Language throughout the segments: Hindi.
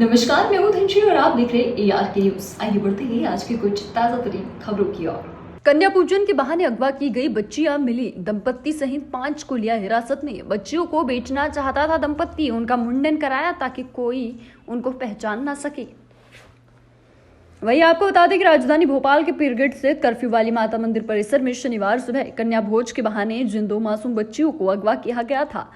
नमस्कार, मैं हूं धनश्री और आप देख रहे हैं ARK न्यूज। आइए बढ़ते हैं आज की कुछ ताजा तरीन खबरों की ओर। कन्या पूजन के बहाने अगवा की गई बच्चियां मिली, दंपत्ति सहित 5 को लिया हिरासत में। बच्चियों को बेचना चाहता था दंपत्ति, उनका मुंडन कराया ताकि कोई उनको पहचान ना सके। वहीं आपको बता दें कि राजधानी भोपाल के पीरगेट स्थित कर्फ्यू वाली माता मंदिर परिसर में शनिवार सुबह कन्या भोज के बहाने जिन 2 मासूम बच्चियों को अगवा किया गया था,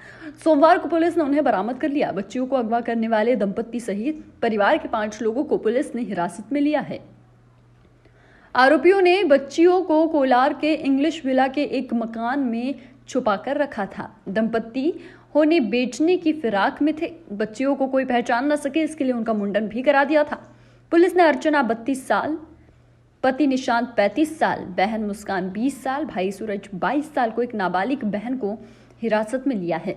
सोमवार को पुलिस ने उन्हें बरामद कर लिया। बच्चियों को अगवा करने वाले दंपत्ति सहित परिवार के 5 लोगों को पुलिस ने हिरासत में लिया है। आरोपियों ने बच्चियों को कोलार के इंग्लिश विला के एक मकान में छुपाकर रखा था। दंपत्ति होने बेचने की फिराक में थे। बच्चियों को कोई पहचान न सके, इसके लिए उनका मुंडन भी करा दिया था। पुलिस ने अर्चना 32 साल, पति निशांत 35 साल, बहन मुस्कान 20 साल, भाई सूरज 22 साल को एक नाबालिग बहन को हिरासत में लिया है।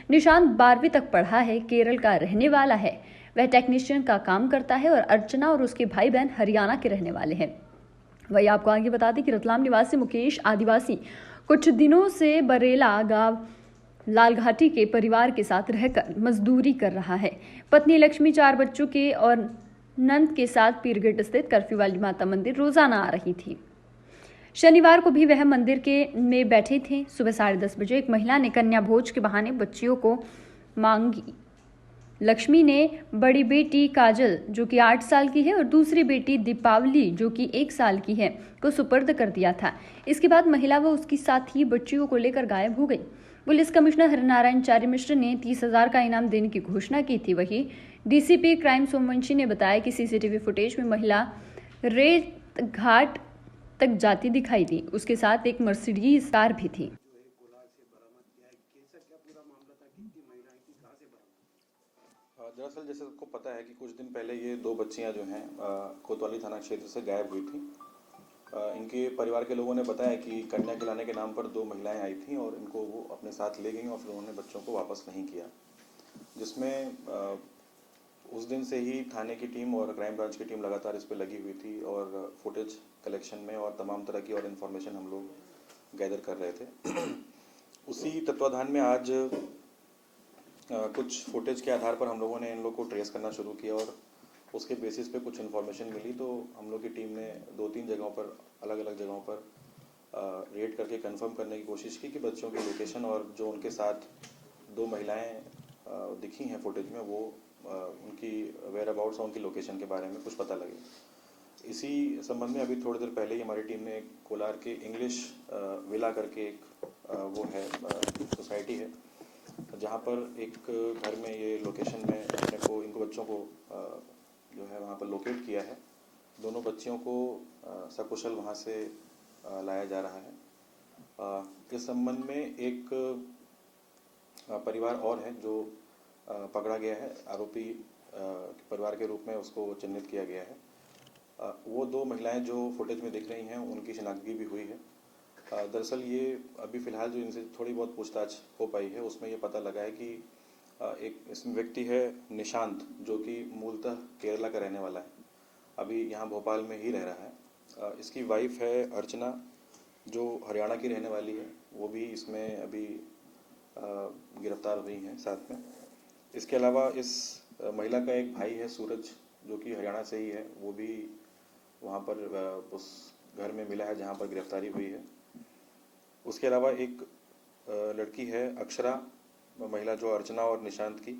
निशांत 12वीं तक पढ़ा है, केरल का रहने वाला है। वह टेक्नीशियन का काम करता है और अर्चना और उसके भाई बहन हरियाणा के रहने वाले हैं। वही आपको आगे बता दें कि रतलाम निवासी मुकेश आदिवासी कुछ दिनों से बरेला गांव लालघाटी के परिवार के साथ रहकर मजदूरी कर रहा है। पत्नी लक्ष्मी 4 बच्चों के और नंद के साथ पीरगेट स्थित कर्फ्यू वाली माता मंदिर रोजाना आ रही थी। शनिवार को भी वह मंदिर में बैठे थे। सुबह 10:30 बजे एक महिला ने कन्या भोज के बहाने बच्चियों को मांगी। लक्ष्मी ने बड़ी बेटी काजल, जो कि 8 साल की है, और दूसरी बेटी दीपावली, जो कि 1 साल की है, को सुपर्द कर दिया था। इसके बाद महिला व उसकी साथी बच्चियों को लेकर गायब हो गई। पुलिस कमिश्नर हरिनारायण चार्य मिश्र ने 30,000 का इनाम देने की घोषणा की थी। वहीं डीसीपी क्राइम सोमवंशी ने बताया कि सीसीटीवी फुटेज में महिला रेत घाट तक जाती दिखाई दी। उसके साथ एक मर्सिडीज कार भी थी। दरअसल जैसे सबको पता है कि कुछ दिन पहले ये 2 बच्चियां जो हैं कोतवाली थाना क्षेत्र से गायब हुई थी। इनके परिवार के लोगों ने बताया कि कन्या खिलाने के नाम पर 2 महिलाएं आई थीं और इनको वो अपने साथ ले गईं और फिर उन्होंने बच्चों को वापस नहीं किया, जिसमें उस दिन से ही थाने की टीम और क्राइम ब्रांच की टीम लगातार इस पर लगी हुई थी और फुटेज कलेक्शन में और तमाम तरह की और इन्फॉर्मेशन हम लोग गैदर कर रहे थे। उसी तत्वाधान में आज कुछ फुटेज के आधार पर हम लोगों ने इन लोग को ट्रेस करना शुरू किया और उसके बेसिस पे कुछ इन्फॉर्मेशन मिली, तो हम लोग की टीम ने 2-3 जगहों पर, अलग अलग जगहों पर रेड करके कंफर्म करने की कोशिश की कि बच्चों की लोकेशन और जो उनके साथ 2 महिलाएं दिखी हैं फुटेज में, वो उनकी वेयर अबाउट्स और उनकी लोकेशन के बारे में कुछ पता लगे। इसी संबंध में अभी थोड़ी देर पहले ही हमारी टीम ने कोलार के इंग्लिश विला करके एक वो है सोसाइटी है, जहाँ पर एक घर में ये लोकेशन में अपने को इनको बच्चों को जो है वहाँ पर लोकेट किया है। दोनों बच्चियों को सकुशल वहाँ से लाया जा रहा है। इस संबंध में एक परिवार और है जो पकड़ा गया है, आरोपी परिवार के रूप में उसको चिन्हित किया गया है। वो 2 महिलाएं जो फुटेज में दिख रही हैं उनकी शिनाख्ती भी हुई है। दरअसल ये अभी फ़िलहाल जो इनसे थोड़ी बहुत पूछताछ हो पाई है उसमें ये पता लगा है कि एक इसमें व्यक्ति है निशांत, जो कि मूलतः केरला का रहने वाला है, अभी यहाँ भोपाल में ही रह रहा है। इसकी वाइफ है अर्चना, जो हरियाणा की रहने वाली है, वो भी इसमें अभी गिरफ्तार हुई हैं साथ में। इसके अलावा इस महिला का एक भाई है सूरज, जो कि हरियाणा से ही है, वो भी वहाँ पर उस घर में मिला है जहाँ पर गिरफ्तारी हुई है। उसके अलावा एक लड़की है अक्षरा, महिला जो अर्चना और निशांत की,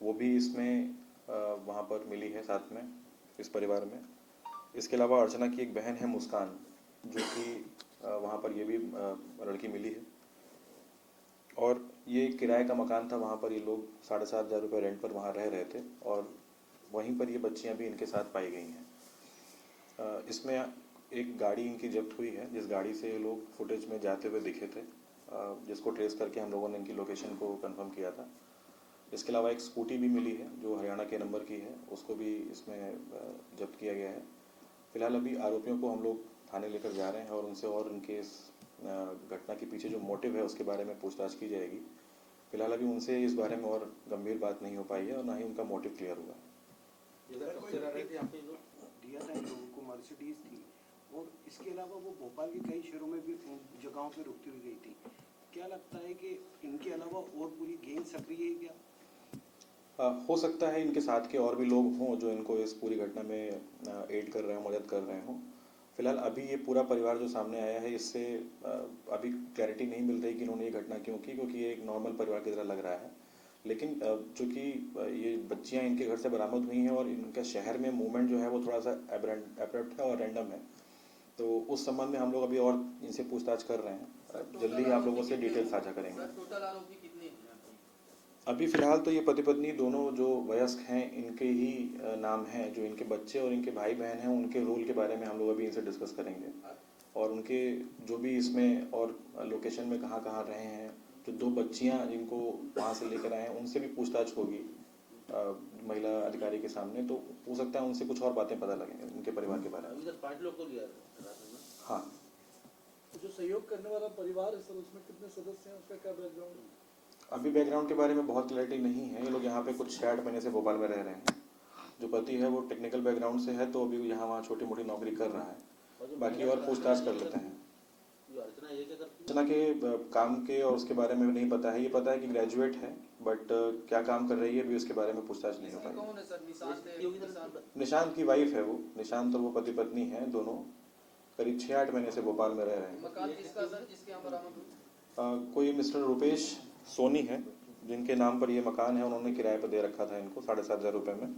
वो भी इसमें वहाँ पर मिली है साथ में इस परिवार में। इसके अलावा अर्चना की एक बहन है मुस्कान, जो कि वहाँ पर ये भी लड़की मिली है। और ये किराए का मकान था, वहाँ पर ये लोग 7,500 रुपये रेंट पर वहाँ रह रहे थे और वहीं पर ये बच्चियाँ भी इनके साथ पाई गई हैं। इसमें एक गाड़ी इनकी जब्त हुई है, जिस गाड़ी से ये लोग फुटेज में जाते हुए दिखे थे, जिसको ट्रेस करके हम लोगों ने इनकी लोकेशन को कंफर्म किया था। इसके अलावा एक स्कूटी भी मिली है जो हरियाणा के नंबर की है, उसको भी इसमें जब्त किया गया है। फिलहाल अभी आरोपियों को हम लोग थाने लेकर जा रहे हैं और उनसे और उनके इस घटना के पीछे जो मोटिव है उसके बारे में पूछताछ की जाएगी। फिलहाल अभी उनसे इस बारे में और गंभीर बात नहीं हो पाई है और ना ही उनका मोटिव क्लियर हुआ है। मर्सिडीज थी और इसके अलावा वो भोपाल के कई शहरों में भी जगहों पे रुकती हुई गई थी। क्या लगता है कि इनके अलावा और पूरी गैंग सक्रिय है क्या? हो सकता है इनके साथ के और भी लोग हों जो इनको इस पूरी घटना में एड कर रहे हों, मदद कर रहे हों। फिलहाल अभी ये पूरा परिवार जो सामने आया है, इससे अभी क्लैरिटी नहीं मिल रही कि इन्होंने ये घटना क्यों की, क्योंकि ये एक नॉर्मल परिवार की तरह लग रहा है। लेकिन चूंकि ये बच्चियां इनके घर से बरामद हुई हैं और इनका शहर में मूवमेंट जो है वो थोड़ा सा एब्रप्ट है और रैंडम है, तो उस संबंध में हम लोग अभी और इनसे पूछताछ कर रहे हैं। जल्दी ही आप लोगों से डिटेल साझा करेंगे। टोटल आरोपी कितने हैं? अभी फिलहाल तो ये पति पत्नी दोनों जो वयस्क हैं इनके ही नाम हैं। जो इनके बच्चे और इनके भाई बहन हैं उनके रोल के बारे में हम लोग अभी इनसे डिस्कस करेंगे, और उनके जो भी इसमें और लोकेशन में कहाँ कहाँ रहे हैं, जो 2 बच्चियां जिनको वहाँ से लेकर आए हैं उनसे भी पूछताछ होगी महिला अधिकारी के सामने। तो हो सकता है उनसे कुछ और बातें पता लगेंगे उनके परिवार के बारे में। अभी तक 5 लोग को लिया है। हाँ, तो जो सहयोग करने वाला परिवार है सर, उसमें कितने सदस्य हैं, उसका क्या बैकग्राउंड है? अभी बैकग्राउंड के बारे में बहुत क्लैरिटी नहीं है। ये लोग यहाँ पे कुछ 6-8 महीने से भोपाल में रह रहे हैं। जो पति है वो टेक्निकल बैकग्राउंड से है, तो अभी यहाँ वहाँ छोटी मोटी नौकरी कर रहा है। बाकी और पूछताछ कर लेते हैं। जो अर्चना ये क्या करती अर्चना के काम के और उसके बारे में नहीं पता है। ये पता है कि ग्रेजुएट है, बट क्या काम कर रही है अभी उसके बारे में पूछताछ नहीं हो पाई। कौन है सर? निशांत निशांत की वाइफ है वो। निशांत और वो पति पत्नी है दोनों। करीब 6-8 महीने से भोपाल में रह रहे हैं। मकान किसका सर जिसके यहाँ बरामद हुई? कोई मिस्टर रुपेश सोनी है जिनके नाम पर ये मकान है। उन्होंने किराए पर दे रखा था इनको 7,500 रुपये में,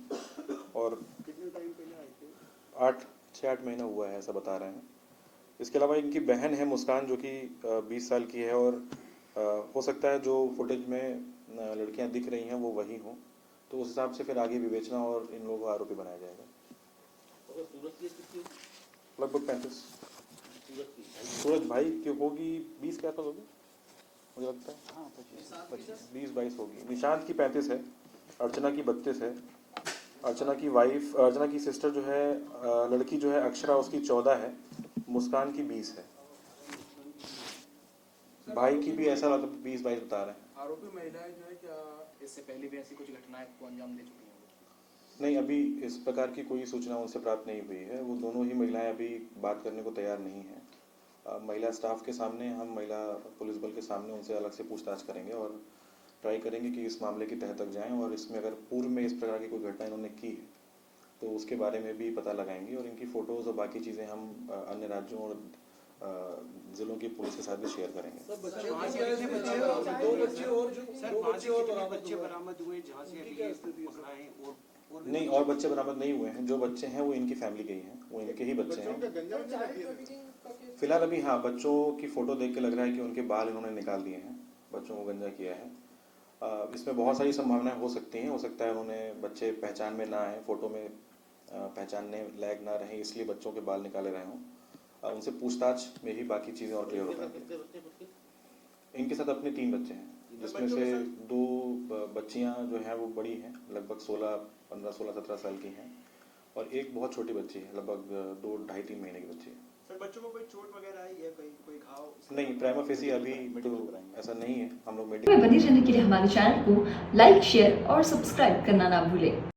और कितने टाइम पहले आए थे? 6-8 महीना हुआ है ऐसा बता रहे हैं। इसके अलावा इनकी बहन है मुस्कान, जो कि 20 साल की है, और हो सकता है जो फुटेज में लड़कियां दिख रही हैं वो वही हों। तो उस हिसाब से फिर आगे विवेचना और इन लोगों को आरोपी बनाया जाएगा। और सूरत की कितनी? लगभग 35। सूरत की सूरज भाई की होगी 20 के आसपास होगी मुझे लगता है। हाँ, निशांत की सर? 20-22 होगी। निशांत की 35 है, अर्चना की 32 है। अर्चना की वाइफ, अर्चना की सिस्टर जो है, लड़की जो है अक्षरा, उसकी 14 है। मुस्कान की 20 है। भाई की भी ऐसा मतलब 20-22 बता रहे हैं। आरोपी महिलाएं जो है क्या इससे पहले भी ऐसी कुछ घटनाएं को अंजाम दे चुकी हैं? नहीं, अभी इस प्रकार की कोई सूचना उनसे प्राप्त नहीं हुई है। वो दोनों ही महिलाएं अभी बात करने को तैयार नहीं है। महिला स्टाफ के सामने, हम महिला पुलिस बल के सामने उनसे अलग से पूछताछ करेंगे और ट्राई करेंगे कि इस मामले की तह तक जाएं, और इसमें अगर पूर्व में इस प्रकार की कोई घटना इन्होंने की है तो उसके बारे में भी पता लगाएंगे, और इनकी फ़ोटोज़ और बाकी चीज़ें हम अन्य राज्यों और ज़िलों की पुलिस के साथ भी शेयर करेंगे। सर बच्चे सर, वहाँ से ऐसे कितने बच्चे बच्चे दो बच्चे और जो सर, दो वहाँ बच्चे से और कितने बरामद बच्चे हुए हैं? बरामद हुए जहाँ से उनकी अभी क्या ये स्थिति है, सर? पकड़ा है? और भी नहीं, और बच्चे बरामद नहीं हुए हैं। जो बच्चे हैं वो इनकी फैमिली के ही हैं, वो इनके ही बच्चे हैं। फिलहाल अभी हाँ, बच्चों की फ़ोटो देख के लग रहा है कि उनके बाल इन्होंने निकाल दिए हैं, बच्चों को गंजा किया है। इसमें बहुत सारी संभावनाएं हो सकती हैं। हो सकता है उन्होंने बच्चे पहचान में ना आए, फ़ोटो में पहचानने लायक ना रहे, इसलिए बच्चों के बाल निकाले रहे हों। उनसे पूछताछ में ही बाकी चीज़ें और क्लियर हो पाएंगी। कितने बच्चे खुद इनके साथ अपने 3 बच्चे हैं, जिसमें से 2 बच्चियां जो हैं वो बड़ी हैं, लगभग 16-17 साल की हैं, और एक बहुत छोटी बच्ची है, लगभग 2-2.5-3 महीने की बच्ची है। सर बच्चों को कोई चोट वगैरह आई है, कहीं कोई घाव? नहीं, प्राइमा फेसी अभी तो ऐसा नहीं है। हम लोग में बने रहने के लिए हमारे चैनल को लाइक, शेयर और सब्सक्राइब करना ना भूलें।